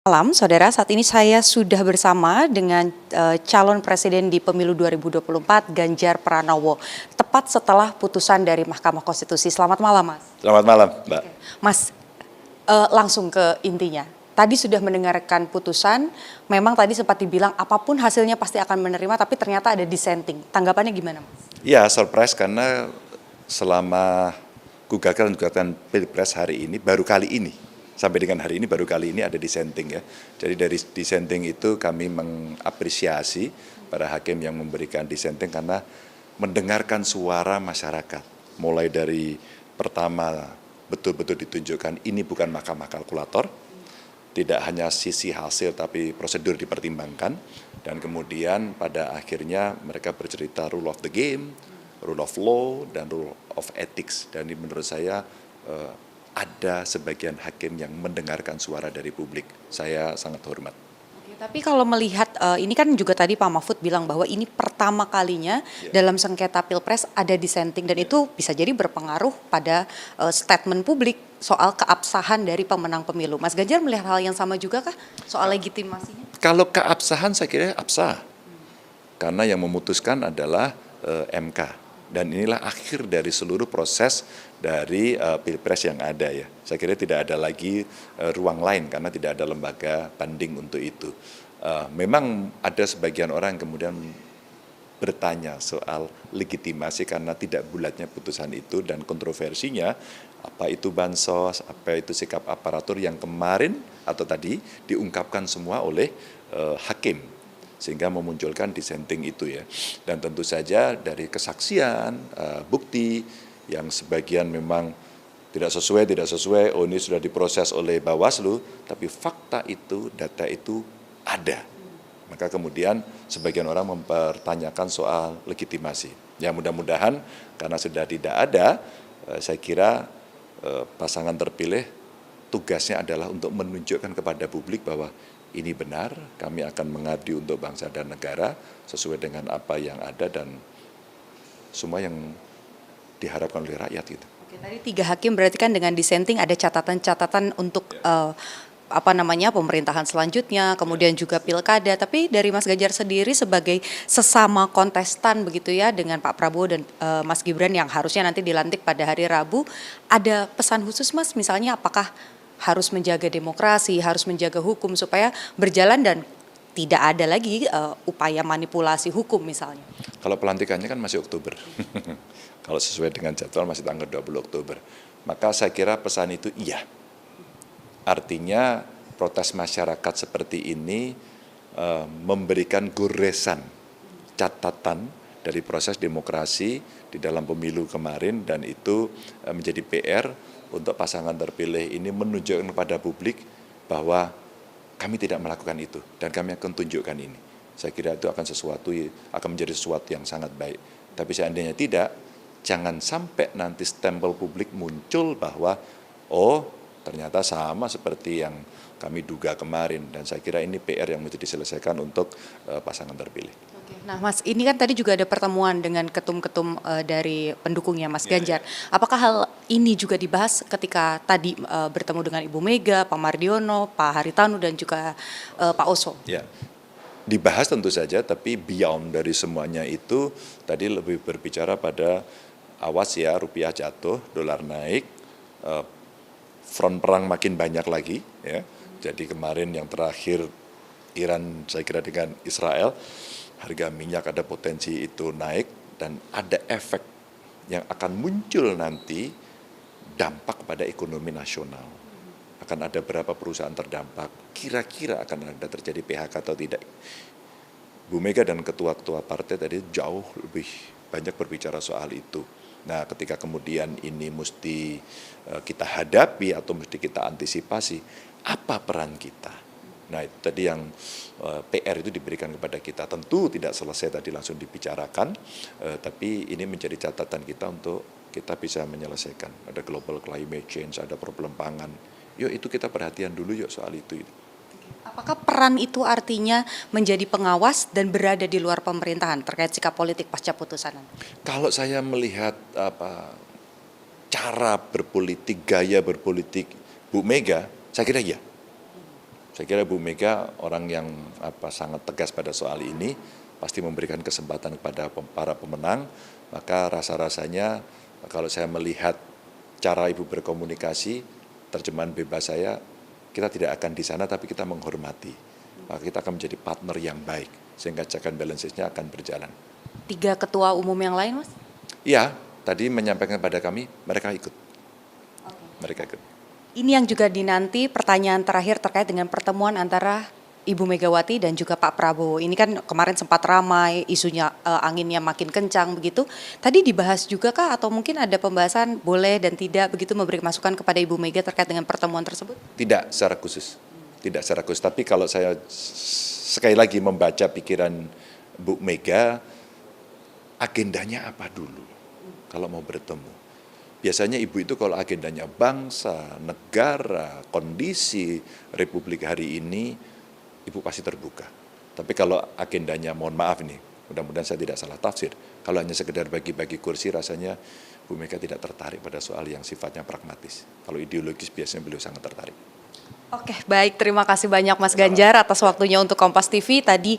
Malam, saudara. Saat ini saya sudah bersama dengan calon presiden di pemilu 2024, Ganjar Pranowo. Tepat setelah putusan dari Mahkamah Konstitusi. Selamat malam, Mas. Selamat malam, Mbak. Mas, langsung ke intinya. Tadi sudah mendengarkan putusan, memang tadi sempat dibilang apapun hasilnya pasti akan menerima, tapi ternyata ada dissenting. Tanggapannya gimana, Mas? Ya, surprise karena selama gugatan Pilpres hari ini, baru kali ini, sampai dengan hari ini baru kali ini ada dissenting ya. Jadi dari dissenting itu kami mengapresiasi para hakim yang memberikan dissenting karena mendengarkan suara masyarakat. Mulai dari pertama betul-betul ditunjukkan ini bukan mahkamah kalkulator, tidak hanya sisi hasil tapi prosedur dipertimbangkan, dan kemudian pada akhirnya mereka bercerita rule of the game, rule of law, dan rule of ethics. Dan ini menurut saya ada sebagian hakim yang mendengarkan suara dari publik. Saya sangat hormat. Oke, tapi kalau melihat ini kan juga tadi Pak Mahfud bilang bahwa ini pertama kalinya dalam sengketa Pilpres ada dissenting, dan itu bisa jadi berpengaruh pada statement publik soal keabsahan dari pemenang pemilu. Mas Ganjar melihat hal yang sama juga kah soal legitimasinya? Kalau keabsahan saya kira absah. Karena yang memutuskan adalah MK. Dan inilah akhir dari seluruh proses dari Pilpres yang ada ya. Saya kira tidak ada lagi ruang lain karena tidak ada lembaga banding untuk itu. Memang ada sebagian orang yang kemudian bertanya soal legitimasi karena tidak bulatnya putusan itu, dan kontroversinya apa itu bansos, apa itu sikap aparatur yang kemarin atau tadi diungkapkan semua oleh hakim, sehingga memunculkan dissenting itu ya. Dan tentu saja dari kesaksian, bukti yang sebagian memang tidak sesuai, oh ini sudah diproses oleh Bawaslu, tapi fakta itu, data itu ada. Maka kemudian sebagian orang mempertanyakan soal legitimasi. Ya mudah-mudahan karena sudah tidak ada, saya kira pasangan terpilih tugasnya adalah untuk menunjukkan kepada publik bahwa ini benar, kami akan mengabdi untuk bangsa dan negara sesuai dengan apa yang ada dan semua yang diharapkan oleh rakyat itu. Oke, tadi 3 hakim berarti kan dengan dissenting ada catatan-catatan untuk pemerintahan selanjutnya, kemudian juga pilkada. Tapi dari Mas Ganjar sendiri sebagai sesama kontestan begitu ya dengan Pak Prabowo dan Mas Gibran yang harusnya nanti dilantik pada hari Rabu, ada pesan khusus Mas, misalnya apakah harus menjaga demokrasi, harus menjaga hukum supaya berjalan dan tidak ada lagi upaya manipulasi hukum misalnya? Kalau pelantikannya kan masih Oktober, kalau sesuai dengan jadwal masih tanggal 20 Oktober. Maka saya kira pesan itu iya. Artinya protes masyarakat seperti ini memberikan goresan, catatan dari proses demokrasi di dalam pemilu kemarin, dan itu menjadi PR untuk pasangan terpilih ini menunjukkan kepada publik bahwa kami tidak melakukan itu dan kami akan tunjukkan ini. Saya kira itu akan menjadi sesuatu yang sangat baik. Tapi seandainya tidak, jangan sampai nanti stempel publik muncul bahwa ternyata sama seperti yang kami duga kemarin, dan saya kira ini PR yang mesti diselesaikan untuk pasangan terpilih. Oke. Nah Mas, ini kan tadi juga ada pertemuan dengan ketum-ketum dari pendukungnya Mas Ganjar. Apakah hal ini juga dibahas ketika tadi bertemu dengan Ibu Mega, Pak Mardiono, Pak Haritanu dan juga Pak Oso? Ya, dibahas tentu saja, tapi beyond dari semuanya itu tadi lebih berbicara pada awas ya, rupiah jatuh, dolar naik, front perang makin banyak lagi ya. Jadi kemarin yang terakhir Iran saya kira dengan Israel, harga minyak ada potensi itu naik, dan ada efek yang akan muncul nanti, dampak pada ekonomi nasional. Akan ada berapa perusahaan terdampak, kira-kira akan ada terjadi PHK atau tidak. Bu Mega dan ketua-ketua partai tadi jauh lebih banyak berbicara soal itu. Nah, ketika kemudian ini mesti kita hadapi atau mesti kita antisipasi, apa peran kita? Nah, itu tadi yang PR itu diberikan kepada kita. Tentu tidak selesai tadi langsung dibicarakan, tapi ini menjadi catatan kita untuk kita bisa menyelesaikan. Ada global climate change, ada problem pangan. Yuk itu kita perhatian dulu yuk soal itu. Apakah peran itu artinya menjadi pengawas dan berada di luar pemerintahan terkait sikap politik pasca putusan? Kalau saya melihat cara berpolitik, gaya berpolitik Bu Mega, saya kira iya. Saya kira Bu Mega orang yang sangat tegas pada soal ini, pasti memberikan kesempatan kepada para pemenang, maka rasa-rasanya kalau saya melihat cara Ibu berkomunikasi, terjemahan bebas saya, kita tidak akan di sana tapi kita menghormati. Maka kita akan menjadi partner yang baik, sehingga check and balances-nya akan berjalan. 3 ketua umum yang lain, Mas? Iya, tadi menyampaikan pada kami, mereka ikut. Mereka ikut. Ini yang juga dinanti pertanyaan terakhir terkait dengan pertemuan antara Ibu Megawati dan juga Pak Prabowo. Ini kan kemarin sempat ramai, isunya anginnya makin kencang begitu. Tadi dibahas juga kah atau mungkin ada pembahasan boleh dan tidak begitu memberi masukan kepada Ibu Mega terkait dengan pertemuan tersebut? Tidak secara khusus. Tidak secara khusus. Tapi kalau saya sekali lagi membaca pikiran Bu Mega, agendanya apa dulu kalau mau bertemu? Biasanya Ibu itu kalau agendanya bangsa, negara, kondisi Republik hari ini, Ibu pasti terbuka. Tapi kalau agendanya, mohon maaf nih, mudah-mudahan saya tidak salah tafsir, kalau hanya sekedar bagi-bagi kursi, rasanya Bu Mega tidak tertarik pada soal yang sifatnya pragmatis. Kalau ideologis biasanya beliau sangat tertarik. Oke, baik. Terima kasih banyak Mas Ganjar atas waktunya untuk Kompas TV. Tadi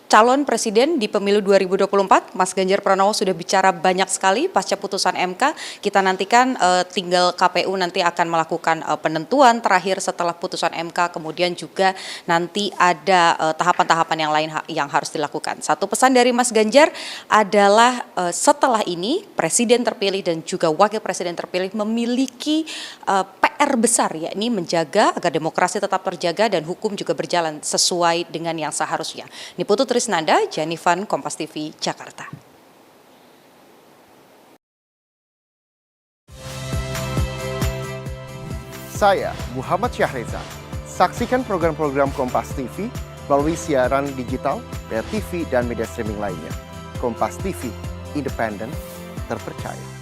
calon presiden di pemilu 2024, Mas Ganjar Pranowo sudah bicara banyak sekali pasca putusan MK. Kita nantikan tinggal KPU nanti akan melakukan penentuan terakhir setelah putusan MK. Kemudian juga nanti ada tahapan-tahapan yang lain yang harus dilakukan. Satu pesan dari Mas Ganjar adalah setelah ini presiden terpilih dan juga wakil presiden terpilih memiliki PR besar, yakni menjaga agar demokrasi tetap terjaga dan hukum juga berjalan sesuai dengan yang seharusnya. Ini Putu Trisnanda, Janifan, Kompas TV, Jakarta. Saya Muhammad Syahreza. Saksikan program-program Kompas TV melalui siaran digital, pay TV, dan media streaming lainnya. Kompas TV, independen, terpercaya.